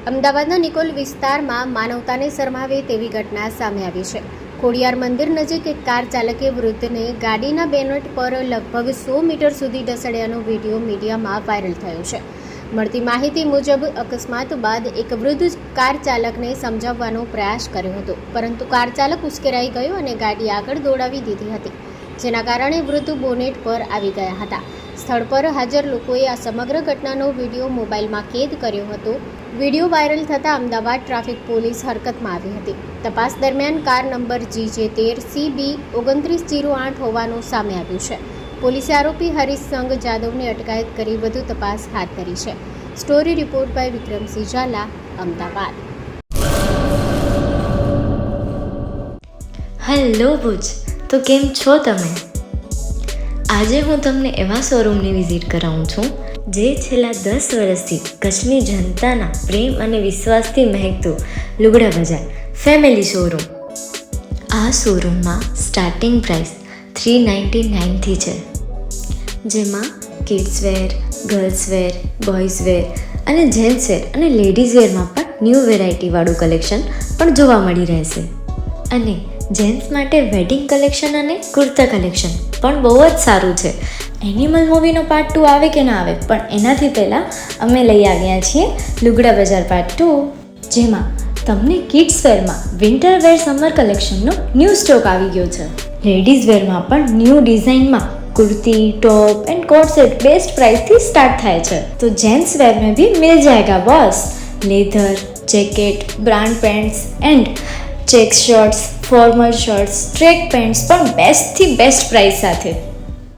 અમદાવાદના નિકોલ વિસ્તારમાં માનવતાને શરમાવે તેવી ઘટના સામે આવી છે. ખોડિયાર મંદિર નજીક એક કાર ચાલકે વૃદ્ધને ગાડીના બેનટ પર લગભગ 100 મીટર સુધી ઢસડ્યાનો વિડીયો મીડિયામાં વાયરલ થયો છે. મળતી માહિતી મુજબ અકસ્માત બાદ એક વૃદ્ધ કાર ચાલકને સમજાવવાનો પ્રયાસ કર્યો હતો, પરંતુ કાર ચાલક ઉશ્કેરાઈ ગયો અને ગાડી આગળ દોડાવી દીધી હતી, જેના કારણે વૃદ્ધ બોનેટ પર આવી ગયા હતા. સ્થળ પર હાજર લોકોએ આ સમગ્ર ઘટનાનો વિડીયો મોબાઈલમાં કેદ કર્યો હતો. વિડીયો વાયરલ થતાં અમદાવાદ ટ્રાફિક પોલીસ હરકતમાં આવી હતી. તપાસ દરમિયાન કાર નંબર GJ13CB 2908 હોવાનું સામે આવ્યું છે. પોલીસે આરોપી હરીશ સંઘ જાદવની અટકાયત કરી વધુ તપાસ હાથ ધરી છે. Story report by Vikramsinh Zala, Ahmedabad. Hello Bhuj, તો કેમ છો તમે? આજે હું તમને એવા શોરૂમની વિઝિટ કરાવું છું જે છેલ્લા 10 વર્ષથી કચ્છની જનતાના પ્રેમ અને વિશ્વાસથી મહેકતું લુગડા બજાર ફેમિલી શોરૂમ. આ શોરૂમમાં સ્ટાર્ટિંગ પ્રાઇસ 399થી છે, જેમાં kids wear, girls wear, boys wear અને જેન્ટ્સ વેર અને લેડીઝ વેરમાં પણ ન્યૂ વેરાયટીવાળું કલેક્શન પણ જોવા મળી રહેશે. અને જેન્ટ્સ માટે વેડિંગ કલેક્શન અને કુર્તા કલેક્શન પણ બહુ જ સારું છે. એનિમલ મૂવીનો પાર્ટ 2 આવે કે ના આવે, પણ એનાથી પહેલાં અમે લઈ આવ્યા છીએ લુગડા બજાર પાર્ટ 2, જેમાં તમને કિડ્સ વેરમાં વિન્ટર વેર સમર કલેક્શનનો ન્યૂ સ્ટોક આવી ગયો છે. લેડીઝ વેરમાં પણ ન્યૂ ડિઝાઇનમાં kurti, top and coat set best price थी स्टार्ट થાય છે. तो जेंट्स वेयर में भी मिल जाएगा boss. Leather, jacket, brand pants and check shirts, formal shirts, track pants પણ બેસ્ટથી બેસ્ટ પ્રાઇસ સાથે.